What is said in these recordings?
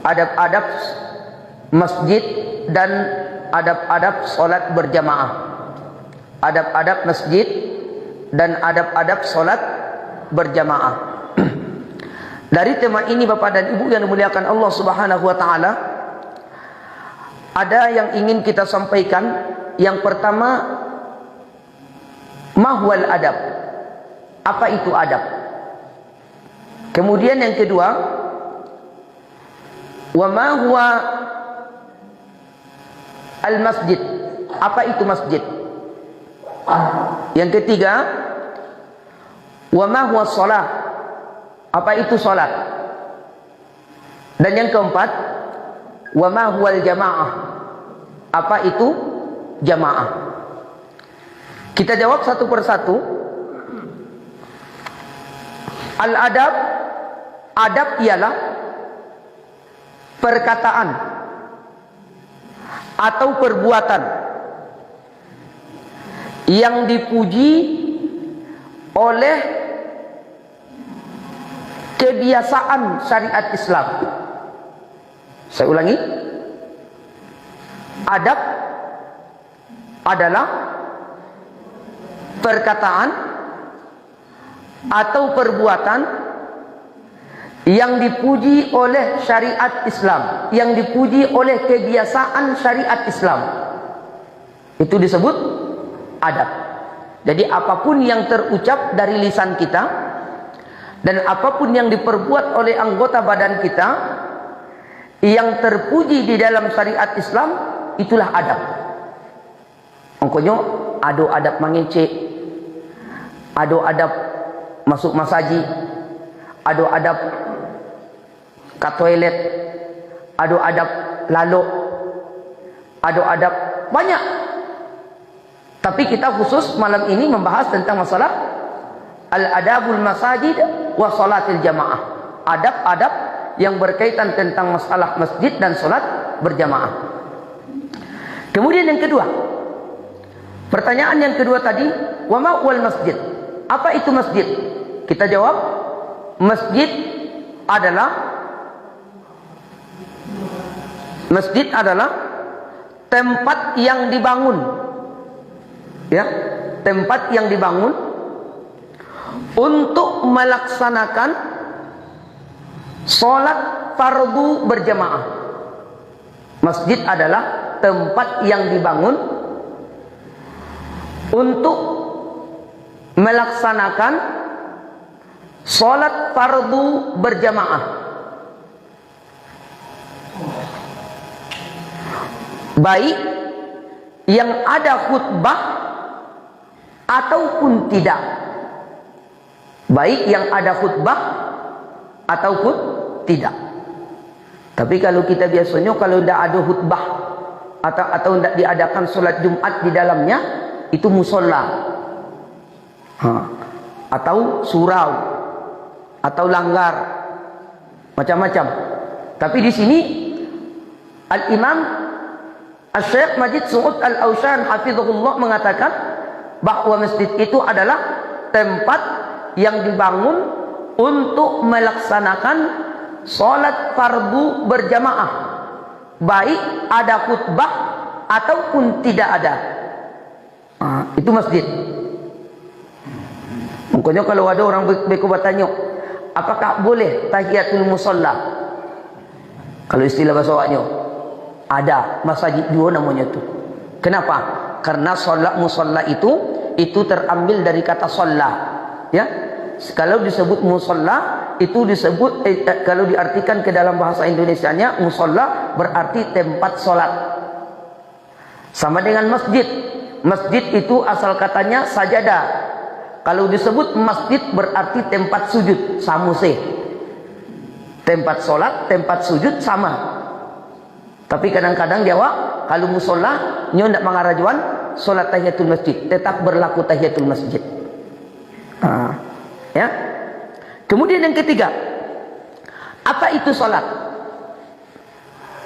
adab-adab masjid dan adab-adab sholat berjamaah. Adab-adab masjid dan adab-adab sholat berjamaah. Dari tema ini Bapak dan Ibu yang dimuliakan Allah Subhanahu wa taala, ada yang ingin kita sampaikan. Yang pertama, mahwal adab. Apa itu adab? Kemudian yang kedua, wa ma huwa al masjid. Apa itu masjid? Yang ketiga, wa ma huwa shalah. Apa itu salat? Dan yang keempat, wa ma huwal jamaah. Apa itu jamaah? Kita jawab satu persatu. Al-adab, adab ialah perkataan atau perbuatan yang dipuji oleh kebiasaan syariat Islam. Saya ulangi. Adab adalah perkataan atau perbuatan yang dipuji oleh syariat Islam, yang dipuji oleh kebiasaan syariat Islam. Itu disebut adab. Jadi apapun yang terucap dari lisan kita dan apapun yang diperbuat oleh anggota badan kita yang terpuji di dalam syariat Islam, itulah adab. Makanya ado adab mengecek, ado adab masuk masaji, ado adab ke toilet, ado adab lalu, ado adab banyak. Tapi kita khusus malam ini membahas tentang masalah al-adabul masajid wa salatil jamaah. Adab-adab yang berkaitan tentang masalah masjid dan salat berjamaah. Kemudian yang kedua, pertanyaan yang kedua tadi, wa ma huwal masjid? Apa itu masjid? Kita jawab, masjid adalah tempat yang dibangun, ya, tempat yang dibangun untuk melaksanakan sholat fardu berjamaah. Masjid adalah tempat yang dibangun untuk melaksanakan sholat fardu berjamaah, baik yang ada khutbah ataupun tidak. Baik yang ada khutbah ataupun tidak. Tapi kalau kita biasanya kalau tidak ada khutbah atau tidak diadakan sholat Jumat di dalamnya, itu musola, atau surau, atau langgar, macam-macam. Tapi di sini Al-Imam Asy-Syaikh Majid Su'ud Al-Aushan hafizahullah mengatakan bahwa masjid itu adalah tempat yang dibangun untuk melaksanakan sholat fardu berjamaah, baik ada khutbah ataupun tidak ada. Itu masjid. Makanya kalau ada orang bertanya, apakah boleh tahiyatul musalla? Kalau istilah bahasa Arabnya, ada masjid dua namanya itu. Kenapa? Karena sholat musalla itu terambil dari kata sholla, ya. Kalau disebut musalla itu disebut kalau diartikan ke dalam bahasa Indonesianya, musalla berarti tempat sholat. Sama dengan masjid. Masjid itu asal katanya sajadah. Kalau disebut masjid berarti tempat sujud, samuse. Tempat sholat, tempat sujud sama. Tapi kadang-kadang jawab, kalau musola nyo ndak mengarajuan sholat tahiyatul masjid, tetap berlaku tahiyatul masjid. Ya. Kemudian yang ketiga, apa itu sholat?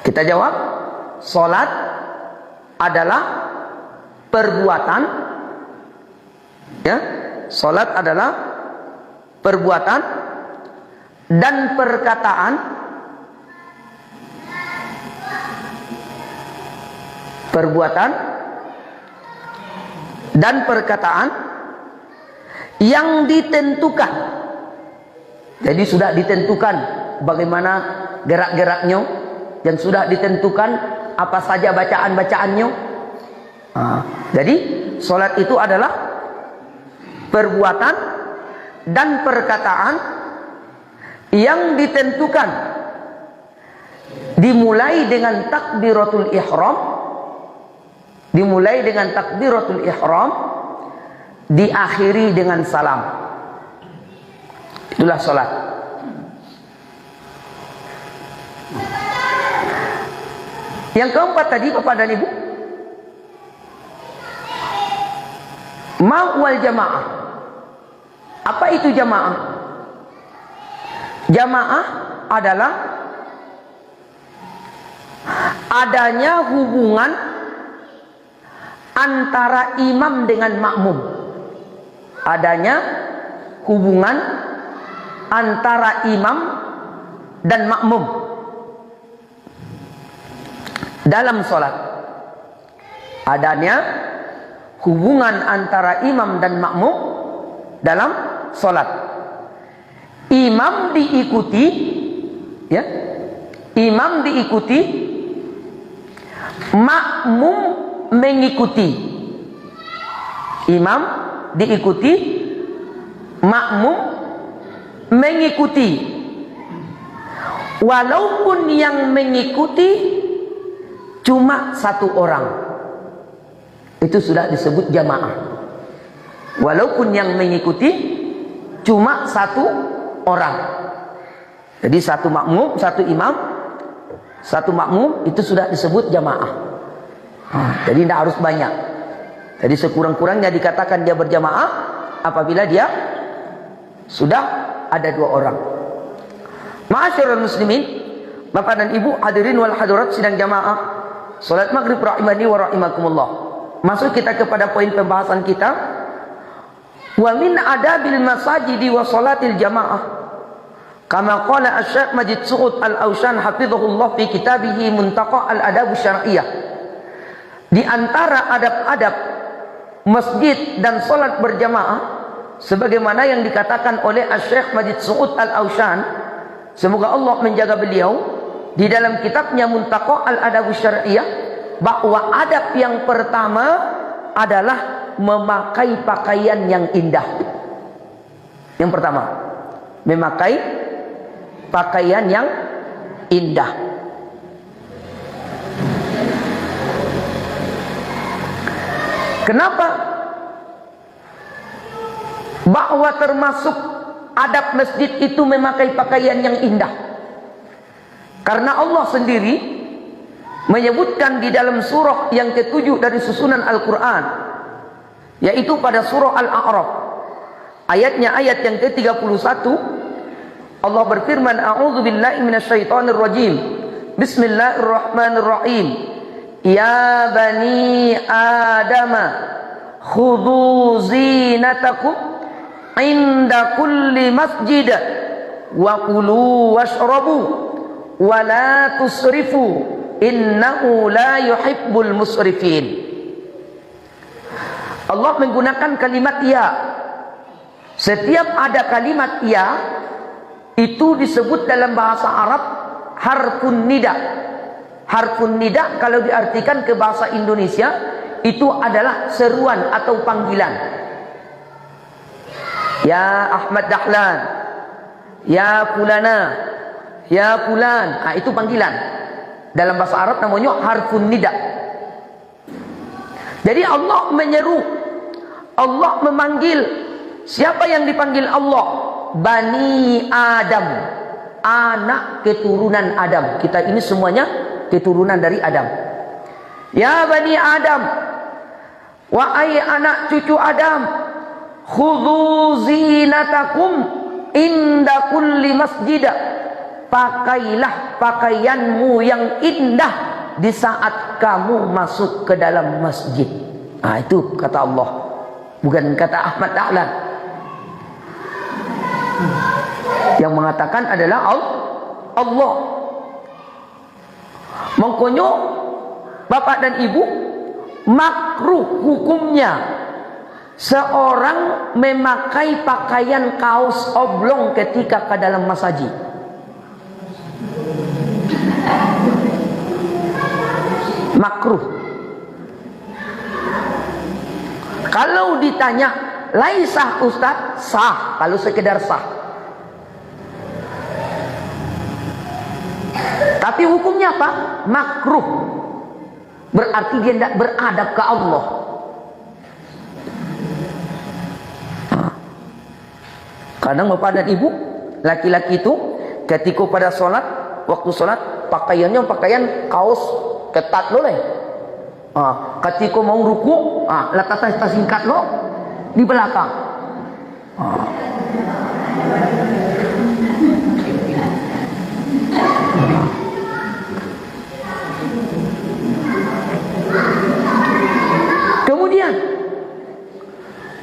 Kita jawab, sholat adalah perbuatan, ya. Sholat adalah perbuatan dan perkataan perbuatan dan perkataan yang ditentukan. Jadi sudah ditentukan bagaimana gerak-geraknya, dan sudah ditentukan apa saja bacaan-bacaannya. Jadi sholat itu adalah perbuatan dan perkataan yang ditentukan, dimulai dengan takbiratul ihram, diakhiri dengan salam. Itulah sholat. Yang keempat tadi, Bapak dan Ibu, ma'wal jamaah. Apa itu jamaah? Jamaah adalah adanya hubungan antara imam dengan makmum. Adanya hubungan antara imam dan makmum dalam sholat. Adanya hubungan antara imam dan makmum dalam sholat. Imam diikuti, ya, imam diikuti, makmum mengikuti. Imam diikuti, makmum mengikuti. Walaupun yang mengikuti cuma satu orang, itu sudah disebut jamaah. Walaupun yang mengikuti cuma satu orang. Jadi satu makmum, satu imam, satu makmum, itu sudah disebut jamaah. Jadi tidak harus banyak. Jadi sekurang-kurangnya dikatakan dia berjamaah apabila dia sudah ada dua orang. Ma'asyiral muslimin, Bapak dan Ibu hadirin wal hadirat sidang jamaah salat maghrib rahimani wa rahimakumullah. Masuk kita kepada poin pembahasan kita. Wa min adabil masajidi wa salatil jamaah, kama qala Asy-Syaikh Majid Su'ud Al-Awshan hafizahullah fi kitabih Muntaqa al-Adab Syar'iyyah. Di antara adab-adab masjid dan salat berjamaah, sebagaimana yang dikatakan oleh Asy-Syaikh Majid Su'ud Al-Awshan, semoga Allah menjaga beliau, di dalam kitabnya Muntaqa al-Adab Syar'iyyah, bahwa adab yang pertama adalah memakai pakaian yang indah. Yang pertama, memakai pakaian yang indah. Kenapa? Bahwa termasuk adab masjid itu memakai pakaian yang indah. Karena Allah sendiri menyebutkan di dalam surah yang ke-7 dari susunan Al-Quran, yaitu pada surah Al-A'raf, ayatnya ayat yang ke-31, Allah berfirman, A'udzu billahi minasyaitonir rajim. Bismillahirrahmanirrahim. Ya bani Adam, khudhu zinatakum inda kulli masjid wa kulu washrabu wa la tusrifu innahu la yuhibbul musrifin. Allah menggunakan kalimat ya. Setiap ada kalimat ya, itu disebut dalam bahasa Arab harfun nida. Harfun nida kalau diartikan ke bahasa Indonesia, itu adalah seruan atau panggilan. Ya Ahmad Dahlan, ya Fulana, ya Fulan. Itu panggilan. Dalam bahasa Arab namanya harfun nida. Jadi Allah menyeru, Allah memanggil. Siapa yang dipanggil Allah? Bani Adam, anak keturunan Adam. Kita ini semuanya keturunan dari Adam. Ya Bani Adam, wahai anak cucu Adam, khudhu zinatakum inda kulli masjid. Pakailah pakaianmu yang indah di saat kamu masuk ke dalam masjid. Itu kata Allah, bukan kata Ahmad Dahlan. Yang mengatakan adalah Allah. Makanya Bapak dan Ibu, makruh hukumnya seorang memakai pakaian kaos oblong ketika ke dalam masjid. Makruh. Kalau ditanya laisah Ustaz, sah kalau sekedar sah. Tapi hukumnya apa? Makruh. Berarti dia tidak beradab ke Allah. Kadang bapak dan ibu, laki-laki itu ketika pada sholat, waktu sholat pakaiannya pakaian kaos ketat lo leh. Ketika mau ruku, letak tas singkat lo di belakang. Kemudian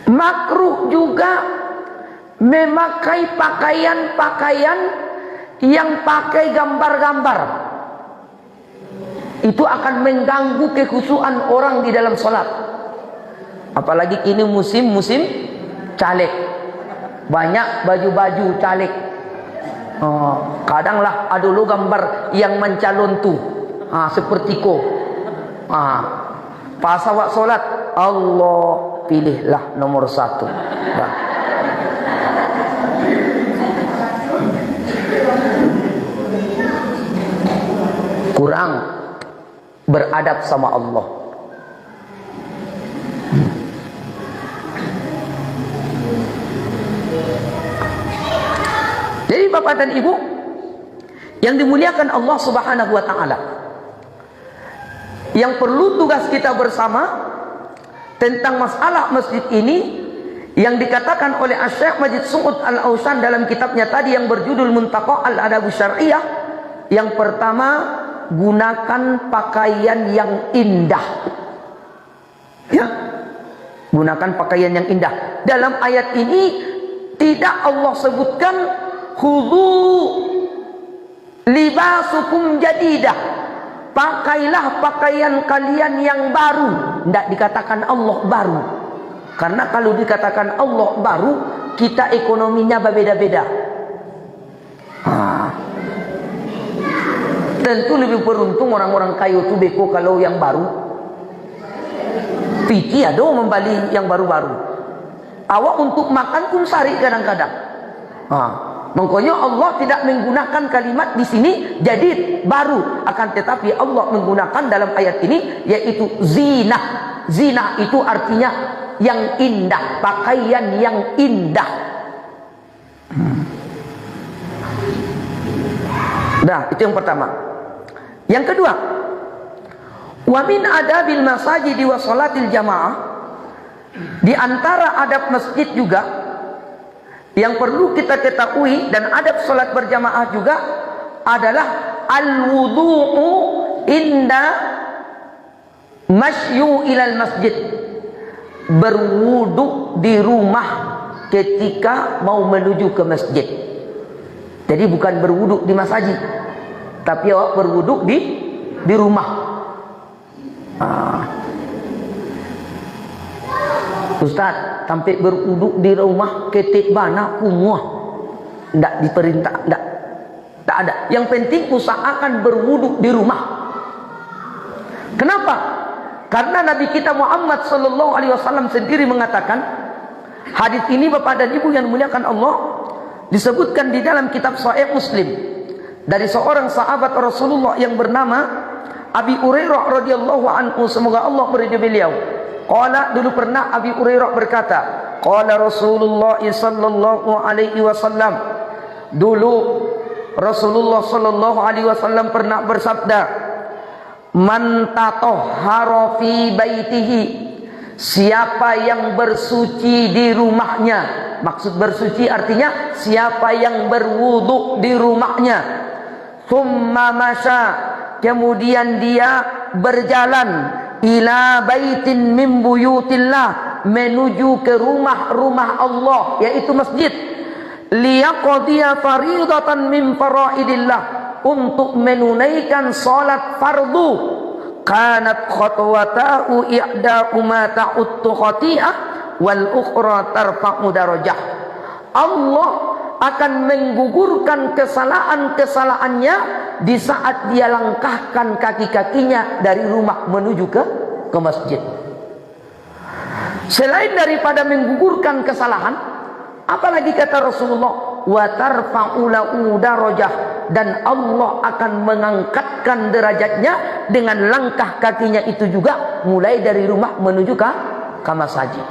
makruh juga memakai pakaian-pakaian yang pakai gambar-gambar. Itu akan mengganggu kekhusyuan orang di dalam sholat. Apalagi kini musim caleg, banyak baju-baju caleg. Kadanglah ada dulu gambar yang mencalon tuh, seperti ko. Pas awak sholat, Allah pilihlah nomor 1. Kurang beradab sama Allah. Jadi bapak dan ibu yang dimuliakan Allah Subhanahu wa ta'ala, yang perlu tugas kita bersama tentang masalah masjid ini yang dikatakan oleh Syekh Majid Su'ud Al-Ausan dalam kitabnya tadi yang berjudul Muntaqa Al-Adab Syar'iyah. Yang pertama, gunakan pakaian yang indah. Ya, gunakan pakaian yang indah. Dalam ayat ini tidak Allah sebutkan khudhu libasukum jadidah, pakailah pakaian kalian yang baru. Tidak dikatakan Allah baru, karena kalau dikatakan Allah baru, kita ekonominya berbeda-beda. Tentu lebih beruntung orang-orang kayu itu beko kalau yang baru. Piti ada membeli yang baru-baru. Awak untuk makan pun sari kadang-kadang. Makanya Allah tidak menggunakan kalimat di sini jadid, baru, akan tetapi Allah menggunakan dalam ayat ini yaitu zinah. Zinah itu artinya yang indah, pakaian yang indah. Nah, itu yang pertama. Yang kedua, wa min adabil masajid wa salatil jamaah, di antara adab masjid juga yang perlu kita ketahui dan adab salat berjamaah juga adalah al-wudu'u inda masyu ilal masjid, berwudu di rumah ketika mau menuju ke masjid. Jadi bukan berwudu di masjid, tapi awak berwudu di rumah. Ustaz, sampai berwudu di rumah ketik bana kumuah, tidak diperintah, tidak ada. Yang penting usahakan berwudu di rumah. Kenapa? Karena Nabi kita Muhammad sallallahu alaihi wasallam sendiri mengatakan, hadis ini Bapak dan Ibu yang dimuliakan Allah, disebutkan di dalam kitab Sahih Muslim dari seorang sahabat Rasulullah yang bernama Abi Hurairah radhiyallahu anhu, semoga Allah meridai beliau. Qala, dulu pernah Abi Hurairah berkata, qala Rasulullah sallallahu alaihi wasallam, dulu Rasulullah sallallahu alaihi wasallam pernah bersabda, man tatahhara fi baitihi, siapa yang bersuci di rumahnya. Maksud bersuci artinya siapa yang berwudu di rumahnya. Thumma masya, kemudian dia berjalan ila baitin min buyutillah, menuju ke rumah-rumah Allah, yaitu masjid. Liyaqdiya faridatan min faraidillah, untuk menunaikan salat fardu, kanat khatwatahu i'da'uma ta'uttu khati'ah wal ukhra tarfa'u darajah. Allah akan menggugurkan kesalahan-kesalahannya di saat dia langkahkan kaki-kakinya dari rumah menuju ke masjid. Selain daripada menggugurkan kesalahan, apalagi kata Rasulullah, wa tarfa'u lahu darajah, dan Allah akan mengangkatkan derajatnya dengan langkah kakinya itu juga, mulai dari rumah menuju ke masjid.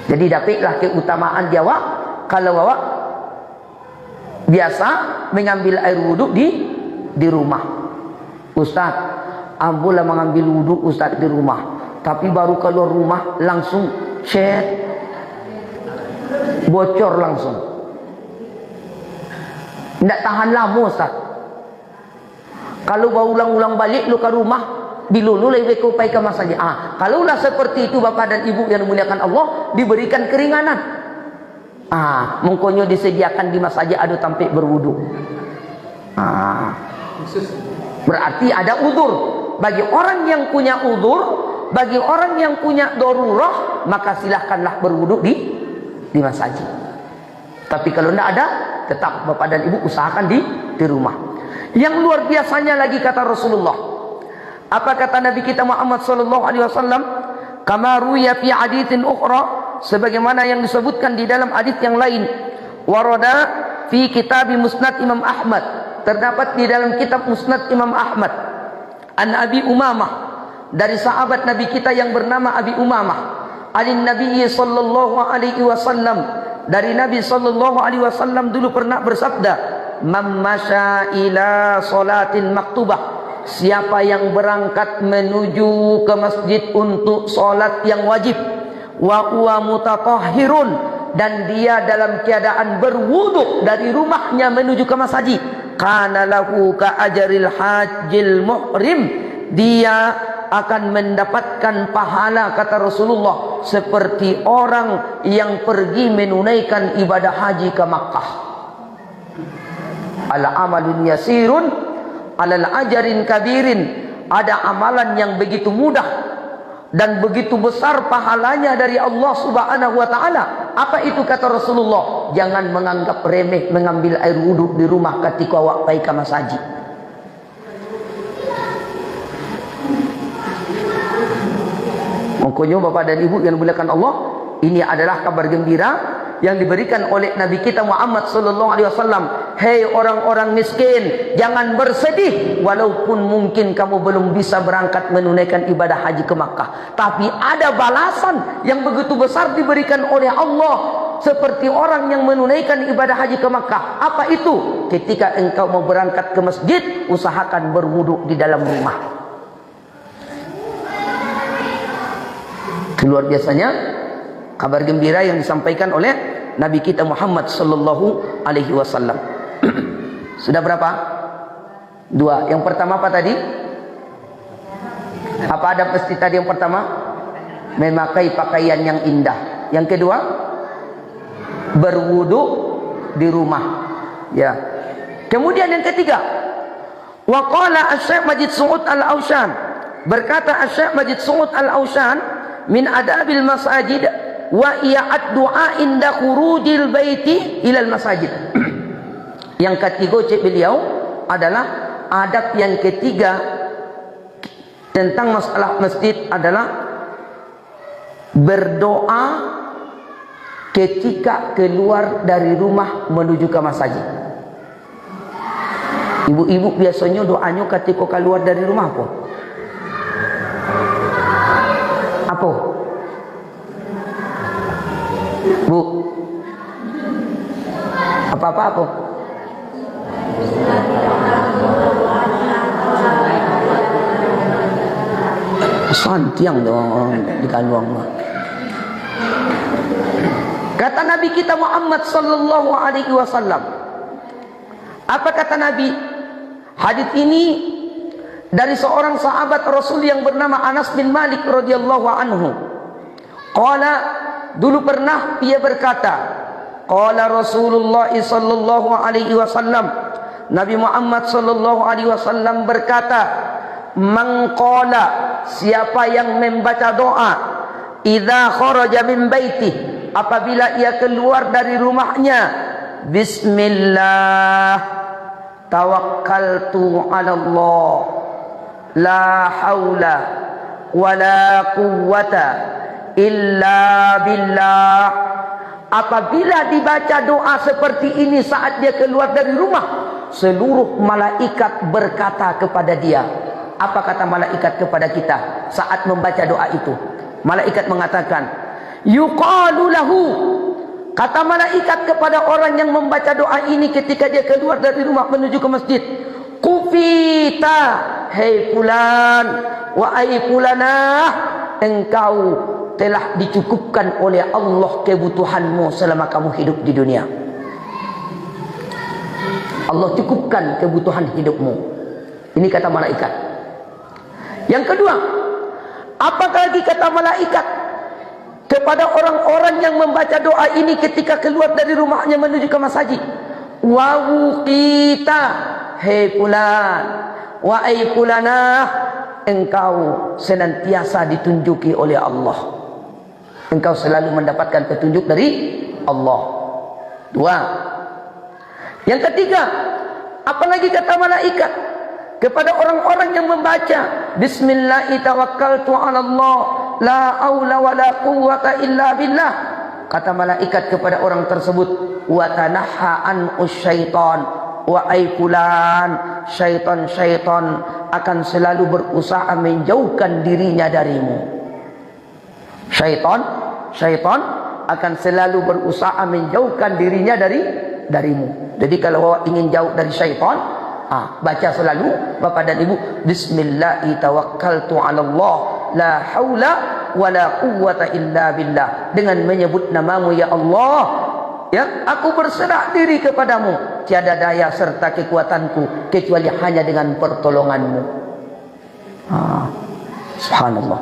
Jadi dapatlah keutamaan dia kalau awak biasa mengambil air wudhu di rumah. Ustaz, ambillah mengambil wudhu Ustaz di rumah, tapi baru keluar rumah langsung bocor langsung. Tidak tahan lama Ustaz. Kalau baru ulang-ulang balik lu ke rumah, dilulu lebih kupai ke masjid. Kalaulah seperti itu Bapak dan Ibu yang dimuliakan Allah, diberikan keringanan. Mengkonyo disediakan di masjid ada tampik berwudu. Berarti ada udzur. Bagi orang yang punya udzur, bagi orang yang punya darurah, maka silahkanlah berwudu di masjid. Tapi kalau tidak ada, tetap Bapak dan Ibu usahakan di rumah. Yang luar biasanya lagi kata Rasulullah, apa kata Nabi kita Muhammad sallallahu alaihi wasallam? Kama ruya fi haditsin ukhra, sebagaimana yang disebutkan di dalam hadis yang lain. Warada fi kitab Musnad Imam Ahmad, terdapat di dalam kitab Musnad Imam Ahmad. An Abi Umamah, dari sahabat Nabi kita yang bernama Abi Umamah. Alin Nabi sallallahu alaihi wasallam, dari Nabi sallallahu alaihi wasallam dulu pernah bersabda, "Man masya ila salatin maktubah," siapa yang berangkat menuju ke masjid untuk salat yang wajib, wa huwa mutatahhirun, dan dia dalam keadaan berwudu dari rumahnya menuju ke masjid, kana lahu ka ajril hajjil muhrim, dia akan mendapatkan pahala kata Rasulullah seperti orang yang pergi menunaikan ibadah haji ke Makkah. Al amalun yasirun alal ajarin kabirin, ada amalan yang begitu mudah dan begitu besar pahalanya dari Allah Subhanahu wa taala. Apa itu kata Rasulullah? Jangan menganggap remeh mengambil air wudhu di rumah ketika awak pergi ke masjid. Makanya Bapak dan Ibu yang dimuliakan Allah, ini adalah kabar gembira yang diberikan oleh Nabi kita Muhammad sallallahu alaihi wasallam. Hei orang-orang miskin, jangan bersedih walaupun mungkin kamu belum bisa berangkat menunaikan ibadah haji ke Makkah, tapi ada balasan yang begitu besar diberikan oleh Allah seperti orang yang menunaikan ibadah haji ke Makkah. Apa itu? Ketika engkau mau berangkat ke masjid, usahakan berwudu di dalam rumah. Luar biasanya kabar gembira yang disampaikan oleh Nabi kita Muhammad sallallahu alaihi wasallam. Sudah berapa? 2. Yang pertama apa tadi? Apa ada pasti tadi yang pertama? Memakai pakaian yang indah. Yang kedua, berwudu di rumah. Ya. Kemudian yang ketiga, wa qala Asy-Syaikh Majid Su'ud Al-Aushan, berkata Asy-Syaikh Majid Su'ud Al-Aushan, min adabil masajid wa i'ad du'a inda khurujil baiti ilal masajid. Yang ketiga cek beliau adalah adab yang ketiga tentang masalah masjid adalah berdoa ketika keluar dari rumah menuju ke masjid. Ibu-ibu biasanya doanya ketika keluar dari rumah apa? Apa? Bu, apa? Santiang dong di kaluang. Kata Nabi kita Muhammad sallallahu alaihi wasallam. Apa kata Nabi? Hadis ini dari seorang sahabat Rasul yang bernama Anas bin Malik radhiyallahu anhu. Qala, dulu pernah dia berkata, qala Rasulullah sallallahu alaihi wasallam, Nabi Muhammad sallallahu alaihi wasallam berkata, mengqala, siapa yang membaca doa, idza kharaja min baiti, apabila ia keluar dari rumahnya, bismillah tawakkaltu 'ala Allah la haula wala quwwata illa billah. Apabila dibaca doa seperti ini saat dia keluar dari rumah, seluruh malaikat berkata kepada dia. Apa kata malaikat kepada kita saat membaca doa itu? Malaikat mengatakan, yuqalu lahu, kata malaikat kepada orang yang membaca doa ini ketika dia keluar dari rumah menuju ke masjid, kufita, hei fulan wa ai fulanah, engkau telah dicukupkan oleh Allah kebutuhanmu selama kamu hidup di dunia. Allah cukupkan kebutuhan hidupmu. Ini kata malaikat. Yang kedua, apakah lagi kata malaikat kepada orang-orang yang membaca doa ini ketika keluar dari rumahnya menuju ke masjid? Wa wuqita, hei fulan wa ai fulanah, engkau senantiasa ditunjuki oleh Allah. Engkau selalu mendapatkan petunjuk dari Allah. Dua. Yang ketiga, apalagi kata malaikat kepada orang-orang yang membaca bismillah tawakkaltu 'ala Allah la haula wala quwwata illa billah. Kata malaikat kepada orang tersebut, wa tanaha an usyaitan wa ay fulan, syaitan akan selalu berusaha menjauhkan dirinya darimu. Syaitan akan selalu berusaha menjauhkan dirinya darimu. Jadi kalau ingin jauh dari syaitan, baca selalu Bapak dan Ibu, bismillah tawakkaltu 'ala Allah la haula wala quwwata illa billah. Dengan menyebut namamu ya Allah, ya, aku berserah diri kepadamu, tiada daya serta kekuatanku kecuali hanya dengan pertolonganmu. Subhanallah.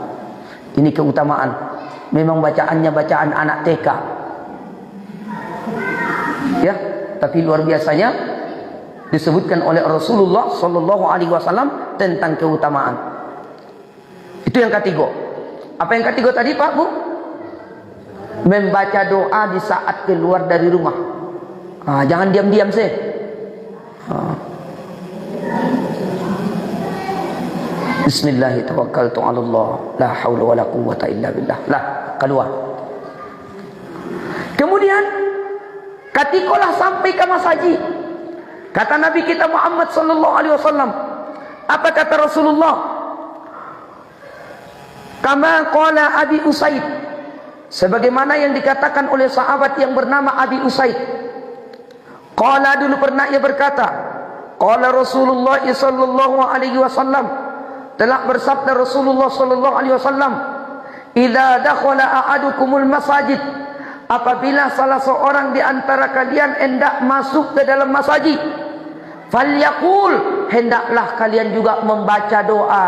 Ini keutamaan. Memang bacaannya bacaan anak TK, ya, tapi luar biasanya disebutkan oleh Rasulullah Sallallahu Alaihi Wasallam tentang keutamaan. Itu yang ketiga. Apa yang ketiga tadi, Pak Bu? Membaca doa di saat keluar dari rumah. Jangan diam-diam sih. Bismillah tawakkaltu 'ala Allah la haula wala quwwata illa billah. Lah, keluar. Kemudian katikolah sampai ke masjid. Kata Nabi kita Muhammad sallallahu alaihi wasallam, apa kata Rasulullah? Kama qala Abi Usaid, sebagaimana yang dikatakan oleh sahabat yang bernama Abi Usaid. Qala, dulu pernah ia berkata, qala Rasulullah sallallahu alaihi wasallam, telah bersabda Rasulullah sallallahu alaihi wasallam, idza dakhala ahadukumul masajid, apabila salah seorang di antara kalian hendak masuk ke dalam masjid, falyaqul, hendaklah kalian juga membaca doa,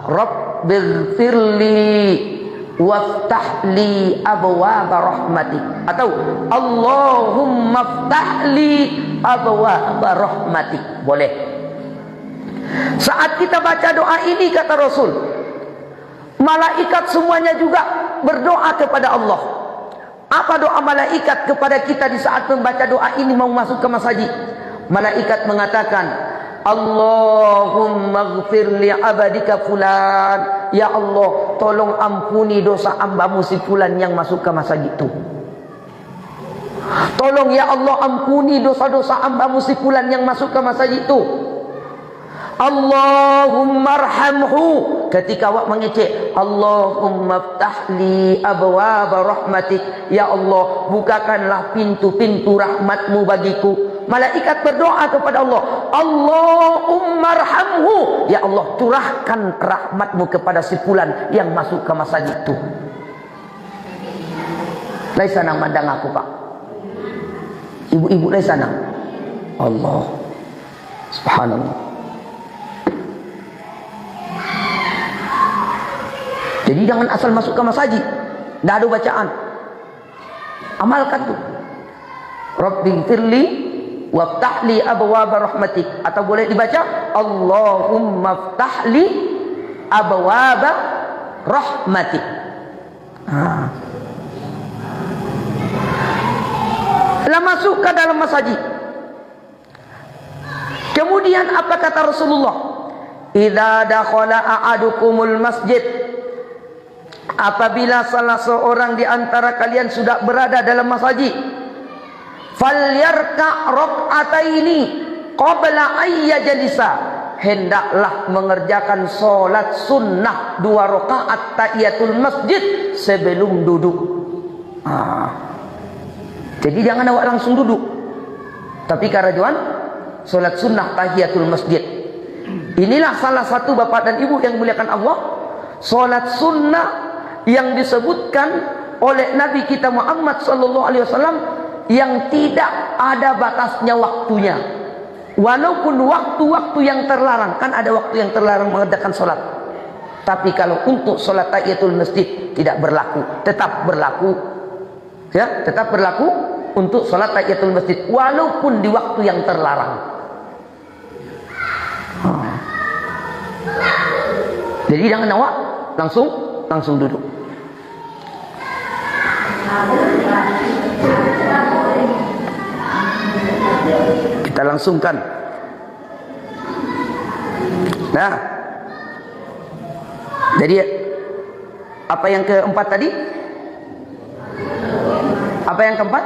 rabbighfirli waftahli abwaaba rahmatik, atau Allahumma ftahli abwaaba rahmatik. Boleh. Saat kita baca doa ini, kata Rasul, malaikat semuanya juga berdoa kepada Allah. Apa doa malaikat kepada kita di saat membaca doa ini mau masuk ke masjid? Malaikat mengatakan, Allahumma ghfir li abadika fulan, ya Allah, tolong ampuni dosa hambamu si fulan yang masuk ke masjid itu. Tolong ya Allah ampuni dosa-dosa hambamu si fulan yang masuk ke masjid itu. Allahumma arhamhu, ketika awak mengecek, Allahumma ftahli abwaaba rahmatik, ya Allah, bukakanlah pintu-pintu rahmatmu bagiku. Malaikat berdoa kepada Allah, Allahumma arhamhu, ya Allah, curahkan rahmatmu kepada si fulan yang masuk ke masjid itu. Laisa nang mandang aku, Pak. Ibu-ibu laisa nang. Allah. Subhanallah. Jadi jangan asal masuk ke masjid, tidak ada bacaan. Amalkan tuh. Rabbighfirli waftahli abwaaba rahmatik, atau boleh dibaca Allahumma ftahli abwaba rahmati. Lah masuk ke dalam masjid. Kemudian apa kata Rasulullah? Idza dakhala a'adukumul masjid, apabila salah seorang di antara kalian sudah berada dalam masjid, falyarka raq'ataini qabla ayyajlisa, hendaklah mengerjakan solat sunnah 2 rakaat tahiyatul masjid sebelum duduk. Jadi jangan awak langsung duduk, tapi karajuan solat sunnah tahiyatul masjid. Inilah salah satu bapak dan ibu yang dimuliakan Allah, solat sunnah yang disebutkan oleh Nabi kita Muhammad sallallahu alaihi wasallam, yang tidak ada batasnya waktunya. Walaupun waktu-waktu yang terlarang, kan ada waktu yang terlarang mengerjakan solat. Tapi kalau untuk solat tahiyatul masjid tidak berlaku, tetap berlaku. Ya, tetap berlaku untuk solat tahiyatul masjid walaupun di waktu yang terlarang. Jadi jangan awak langsung duduk. Kita langsungkan. Nah, jadi apa yang keempat tadi? Apa yang keempat?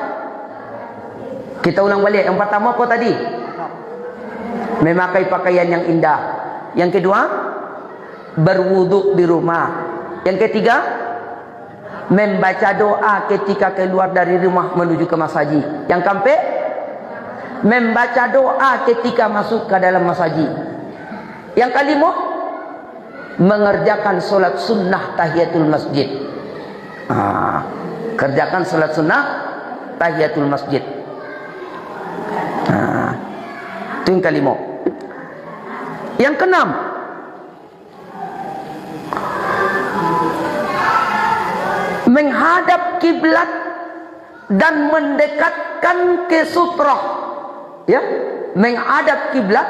Kita ulang balik. Yang pertama apa tadi? Memakai pakaian yang indah. Yang kedua, berwuduk di rumah. Yang ketiga, membaca doa ketika keluar dari rumah menuju ke masjid. Yang keempat, membaca doa ketika masuk ke dalam masjid. Yang kelima, mengerjakan solat sunnah tahiyatul masjid. Kerjakan solat sunnah tahiyatul masjid. Itu yang kelima. Yang keenam, menghadap kiblat dan mendekatkan ke sutrah. Ya, menghadap kiblat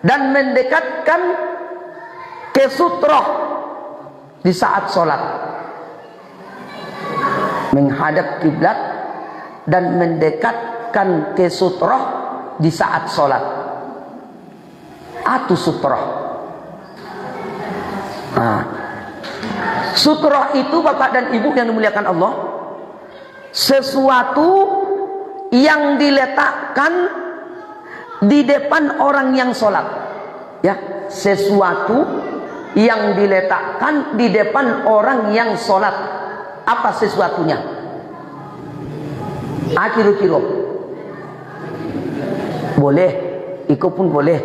dan mendekatkan ke sutrah di saat sholat. Menghadap kiblat dan mendekatkan ke sutrah di saat sholat. Atau sutrah. Sutrah itu bapak dan ibu yang dimuliakan Allah, sesuatu yang diletakkan di depan orang yang sholat. Ya, sesuatu yang diletakkan di depan orang yang sholat. Apa sesuatunya? Kira-kira boleh, ikut pun boleh.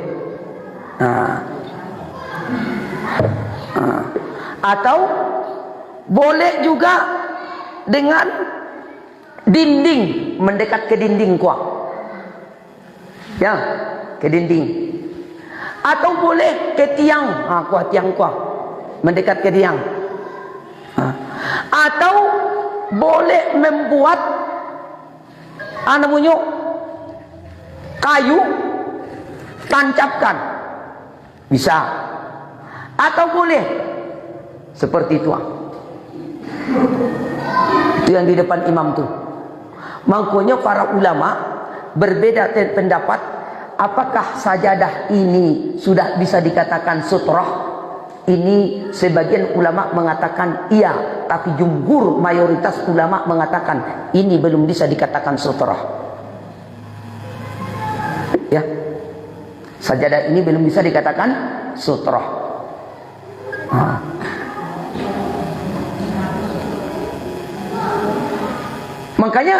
Atau boleh juga dengan dinding, mendekat ke dinding kuah. Ya, ke dinding. Atau boleh ke tiang, kuah tiang kuah, mendekat ke tiang. Atau boleh membuat namanya kayu, tancapkan, bisa. Atau boleh seperti itu. Itu yang di depan imam tuh. Makanya para ulama berbeda pendapat, apakah sajadah ini sudah bisa dikatakan sutrah? Ini sebagian ulama mengatakan iya, tapi jumhur mayoritas ulama mengatakan ini belum bisa dikatakan sutrah. Ya, sajadah ini belum bisa dikatakan sutrah. Makanya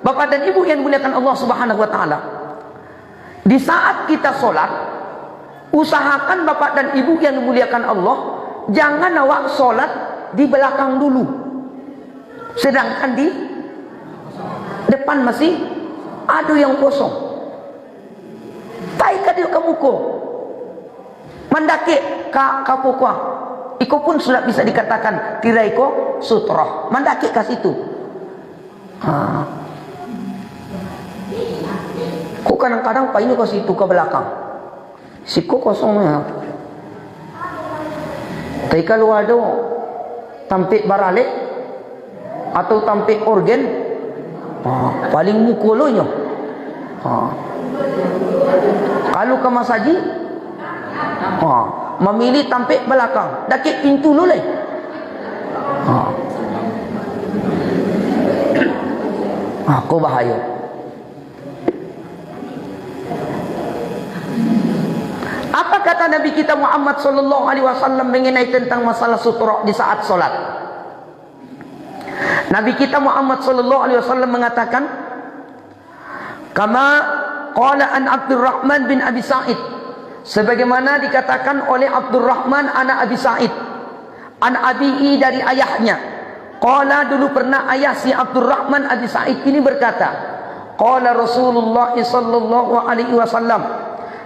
bapak dan ibu yang dimuliakan Allah Subhanahu wa taala, di saat kita sholat, usahakan bapak dan ibu yang dimuliakan Allah, jangan awak sholat di belakang dulu, sedangkan di depan masih ada yang kosong. Taika dia ke muka, mandake kapukwa, iko pun sudah bisa dikatakan tirai ko sutroh, mandake ke situ. Kok kadang-kadang pak ini ke situ ke belakang, siku kosongnya. Tapi kalau ada tampik baralik atau tampik organ, paling mukulunya. Kalau ke masaji, memilih tampik belakang, dakik pintu lulai. Kau bahaya. Apa kata Nabi kita Muhammad sallallahu alaihi wasallam mengenai tentang masalah sutra di saat solat? Nabi kita Muhammad sallallahu alaihi wasallam mengatakan, kama qala an Abdurrahman bin Abi Sa'id, sebagaimana dikatakan oleh Abdurrahman anak Abi Sa'id, an abi'i dari ayahnya. Qala, dulu pernah ayah si Abdurrahman Abi Sa'id ini berkata, qala Rasulullah sallallahu alaihi wasallam,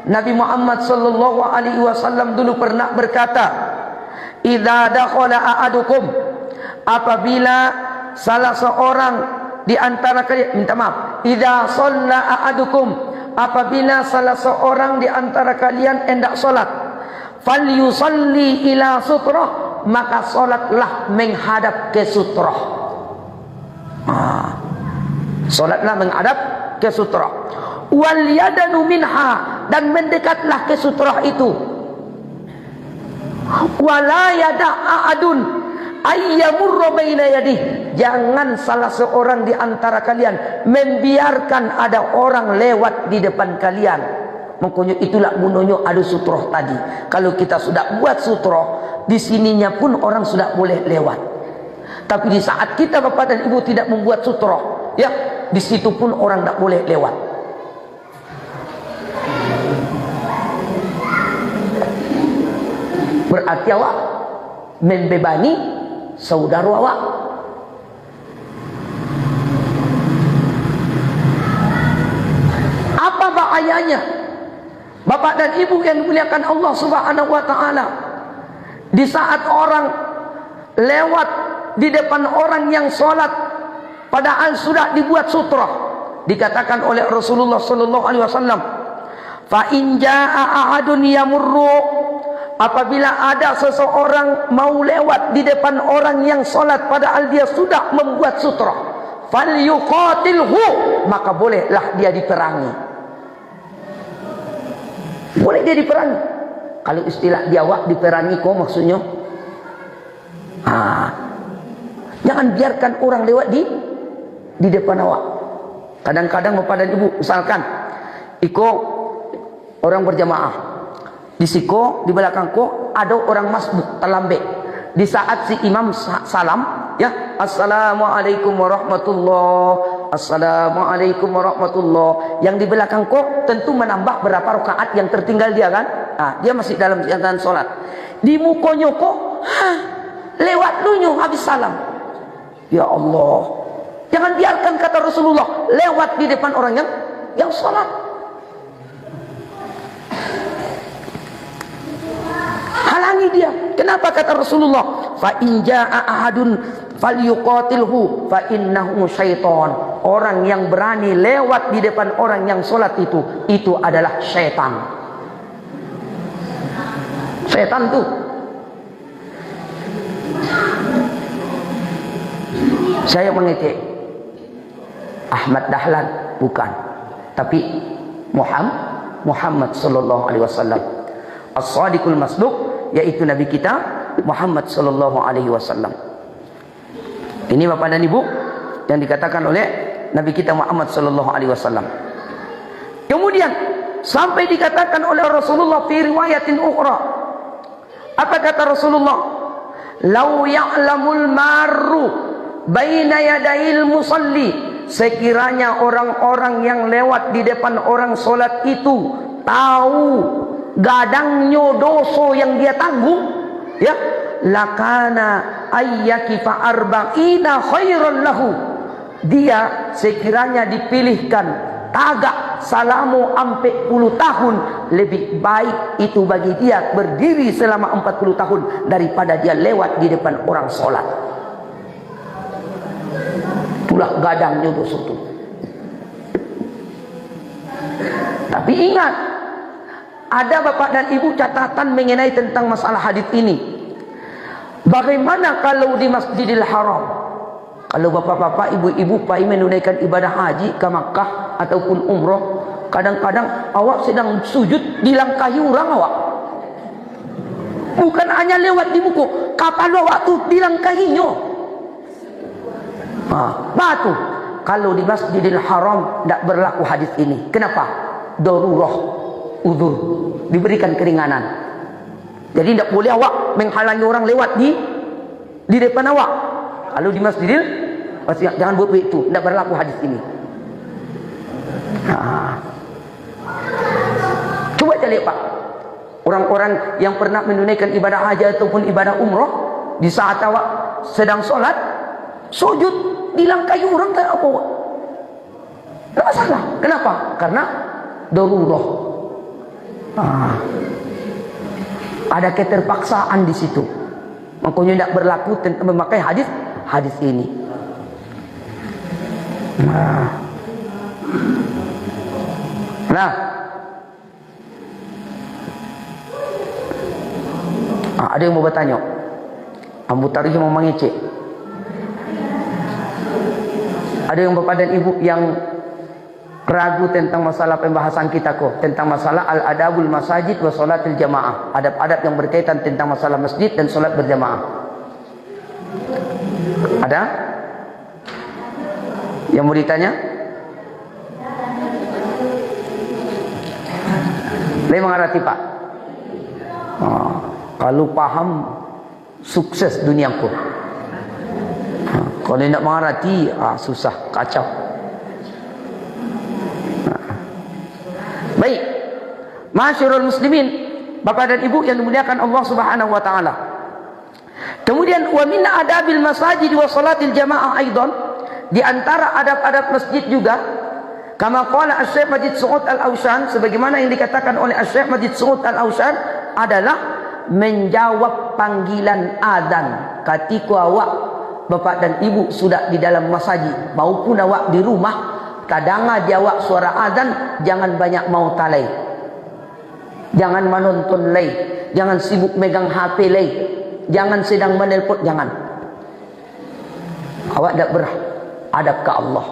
Nabi Muhammad sallallahu alaihi wasallam dulu pernah berkata, idza dakhala ahadukum, apabila salah seorang di antara kalian, minta maaf, idza shalla ahadukum, apabila salah seorang di antara kalian hendak salat, falyusalli ila sutrah, maka salatlah menghadap ke sutrah. Salatlah menghadap ke sutrah. Wal yadanu minha, dan mendekatlah ke sutrah itu. Wala yada ahadun ayyamurra baina yadih, jangan salah seorang di antara kalian membiarkan ada orang lewat di depan kalian. Makanya itulah gunanya ada sutroh tadi. Kalau kita sudah buat sutroh, di sininya pun orang sudah boleh lewat. Tapi di saat kita bapak dan ibu tidak membuat sutroh, ya, di situ pun orang tidak boleh lewat. Berarti awak membebani saudara awak. Apa bahayanya bapak dan ibu yang dimuliakan Allah Subhanahu wa taala? Di saat orang lewat di depan orang yang sholat, padahal sudah dibuat sutrah, dikatakan oleh Rasulullah sallallahu alaihi wasallam, fa in jaa ahadun yamurru, apabila ada seseorang mau lewat di depan orang yang sholat padahal dia sudah membuat sutrah, falyuqatilhu, maka bolehlah dia diperangi. Boleh dia diperangi. Kalau istilah Jawa diperangi kok maksudnya, jangan biarkan orang lewat di depan awak. Kadang-kadang bapak dan ibu, misalkan iko orang berjamaah, di siko di belakang ko ada orang masbuk terlambat. Di saat si imam salam, ya, assalamualaikum warahmatullah, assalamualaikum warahmatullah, yang di belakang ko tentu menambah berapa rakaat yang tertinggal dia kan. Dia masih dalam keadaan sholat. Di mukonya kok lewat dulu habis salam. Ya Allah, jangan biarkan, kata Rasulullah, lewat di depan orang yang sholat. Halangi dia. Kenapa kata Rasulullah? Fa in jaa ahadun falyuqatilhu fa innahu syaitan. Orang yang berani lewat di depan orang yang sholat itu adalah syaitan. Setan tuh. Saya mengecek Ahmad Dahlan bukan, tapi Muhammad sallallahu alaihi wasallam, as-sadiqul masduq, yaitu nabi kita Muhammad sallallahu alaihi wasallam. Ini bapak dan ibu yang dikatakan oleh nabi kita Muhammad sallallahu alaihi wasallam. Kemudian sampai dikatakan oleh Rasulullah fi riwayatin ukhra, apa kata Rasulullah? Lau ya'lamul marru baina yadail musalli, sekiranya orang-orang yang lewat di depan orang solat itu tahu gadangnya dosa yang dia tanggung, ya, lakana ayyakifa arba'ina khairan lahu, dia sekiranya dipilihkan tagak salamu sampai 10 tahun, lebih baik itu bagi dia berdiri selama 40 tahun daripada dia lewat di depan orang sholat. Itulah gadangnya dosa itu. Tapi ingat, ada bapak dan ibu catatan mengenai tentang masalah hadis ini. Bagaimana kalau di Masjidil Haram? Kalau bapak-bapak, ibu-ibu pai menunaikan ibadah haji ke Makkah ataupun umroh, kadang-kadang awak sedang sujud dilangkahi orang awak. Bukan hanya lewat di buku, kapan awak tu dilangkahinya. Batu. Kalau di Masjidil Haram tidak berlaku hadis ini. Kenapa? Darurah, udzur, diberikan keringanan. Jadi tidak boleh awak menghalangi orang lewat di depan awak. Kalau di Masjidil, jangan buat begitu, tidak berlaku hadis ini. Coba kita lihat Pak, orang-orang yang pernah menunaikan ibadah haji ataupun ibadah umroh, di saat awak sedang sholat, sujud dilangkahi orang tak apa, tidak masalah. Kenapa? Karena darurah. Ada keterpaksaan di situ. Makanya tidak berlaku tentang memakai hadis ini. Ada yang mau bertanya. Ambu Tarikh mau mengecek. Ada yang bapak dan ibu yang ragu tentang masalah pembahasan kita tentang masalah al-adabul masajid wa salatil jamaah, adab-adab yang berkaitan tentang masalah masjid dan salat berjamaah. Ada yang mau ditanya? Memang arti Pak. Kalau paham sukses duniaku. Kalau tidak mengerti susah, kacau. Baik, masyarul muslimin, bapak dan ibu yang dimuliakan Allah Subhanahu wa taala. Kemudian wa min adabil masajid wa salatil jamaah aidan, di antara adab-adab masjid juga, kama qala Asy-Syaikh Majid Su'ud Al-Aushan, sebagaimana yang dikatakan oleh Asy-Syaikh Majid Su'ud Al-Aushan, adalah menjawab panggilan azan ketika awak bapak dan ibu sudah di dalam masjid maupun awak di rumah. Kadang jawab suara azan, jangan banyak mau talai, jangan menonton lay, jangan sibuk megang HP lay, jangan sedang menelpon, jangan. Awak tidak beradab ke Allah.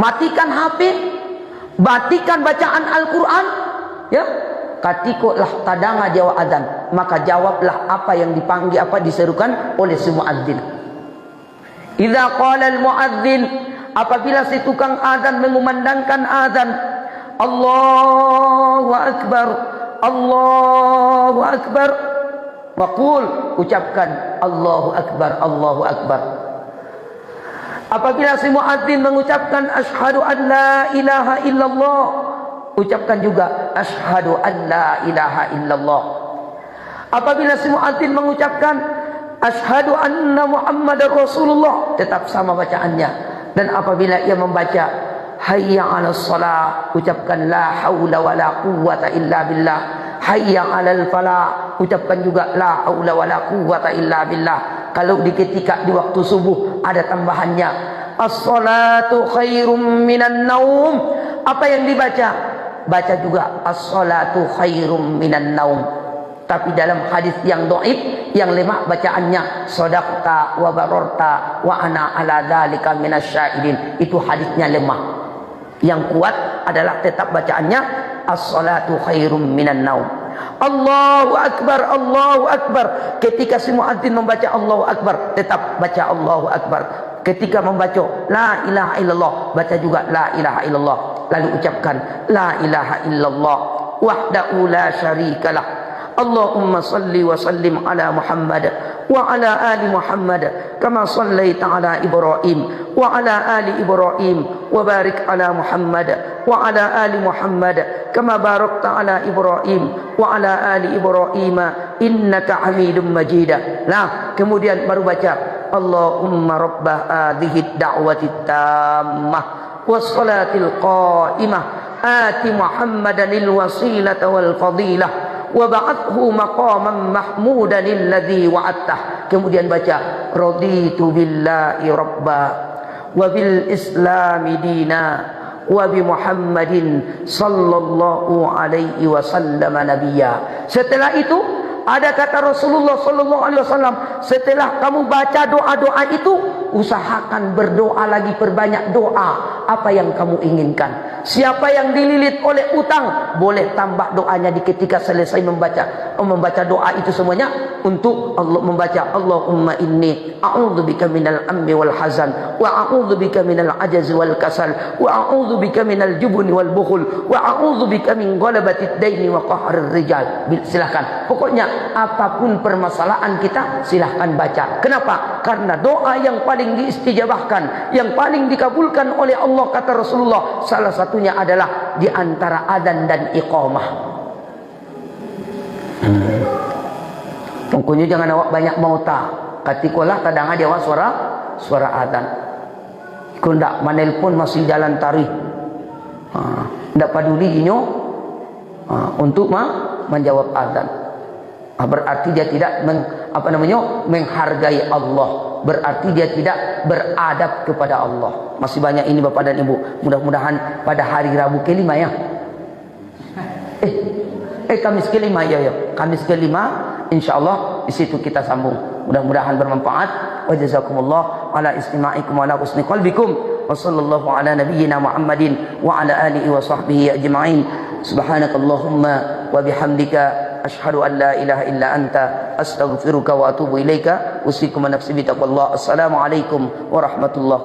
Matikan HP, matikan bacaan Al-Quran, ya. Katikolah tadanga jawab azan, maka jawablah apa yang dipanggil, apa diserukan oleh si muadzin. Idza qala al-muadzin, apabila si tukang azan mengumandangkan azan, Allahu akbar, Allahu akbar, waqul, ucapkan Allahu akbar, Allahu akbar. Apabila si muadzin mengucapkan asyhadu an la ilaha illallah, ucapkan juga asyhadu an la ilaha illallah. Apabila si muadzin mengucapkan asyhadu anna Muhammadar Rasulullah, tetap sama bacaannya. Dan apabila ia membaca hayya 'alas shalah, ucapkan la haula wala quwwata illa billah. Hayya 'alal falah, ucapkan juga la haula wala quwwata illa billah. Kalau di ketika di waktu subuh ada tambahannya as-salatu khairum minan naum. Apa yang dibaca? Baca juga as-salatu khairum minan naum. Tapi dalam hadis yang dhaif, yang lemah bacaannya shadaqta wa bararta wa ana ala dzalika minasyahidin. Itu hadisnya lemah. Yang kuat adalah tetap bacaannya as-salatu khairum minan naum. Allahu akbar, Allahu akbar. Ketika si muadzin membaca Allahu akbar, tetap baca Allahu akbar. Ketika membaca la ilaha illallah, baca juga la ilaha illallah. Lalu ucapkan la ilaha illallah wahdahu la syarikalah. Allahumma salli wa sallim ala Muhammad wa ala ali Muhammad kama sallaita ala Ibrahim wa ala ali Ibrahim wa barik ala Muhammad wa ala ali Muhammad kama barakta ala Ibrahim wa ala ali Ibrahim innaka Hamidum Majid. Nah, kemudian baru baca Allahumma rabbah hadhihi da'wati tammah was salatil qa'imah ati Muhammadanil wasilata wal fadilah wa ba'athu maqaman mahmudan alladhi wa'adtah. Kemudian baca raditu billahi rabba wa bil islami dina wa bi Muhammadin sallallahu alaihi wasallam nabiyya. Setelah itu ada kata Rasulullah sallallahu alaihi wasallam, setelah kamu baca doa-doa itu, usahakan berdoa lagi, perbanyak doa apa yang kamu inginkan. Siapa yang dililit oleh utang, boleh tambah doanya di ketika selesai membaca doa itu semuanya, untuk Allah membaca Allahumma inni a'udzubika minal ammi wal hazan wa a'udzubika minal ajzi wal kasal wa a'udzubika minal jubni wal bukhul wa a'udzubika min ghalabatid daini wa qahrir rijal. Silahkan, pokoknya apapun permasalahan kita silahkan baca. Kenapa? Karena doa yang paling diistijabahkan, yang paling dikabulkan oleh Allah, kata Rasulullah, salah satunya adalah di antara adzan dan iqamah. Pokoknya jangan awak banyak mauta. Katikolah kadang dia awak suara adzan. Kau ndak manelpon masih jalan tarikh. Ndak peduli inyo untuk menjawab adzan. Berarti dia tidak menghargai Allah. Berarti dia tidak beradab kepada Allah. Masih banyak ini Bapak dan Ibu. Mudah-mudahan pada hari Rabu kelima ya. Kamis kelima ya. Kamis kelima insyaallah di situ kita sambung. Mudah-mudahan bermanfaat. Wa jazakumullah ala istima'ikum wa ala husni qalbikum. Wa sallallahu ala nabiyyina Muhammadin wa ala alihi wa sahbihi ajma'in. Subhanakallahumma wa bihamdika asyhadu an la ilaha illa anta astaghfiruka wa atubu ilaika. Usikum nafsi bi taqwallah. Assalamualaikum warahmatullahi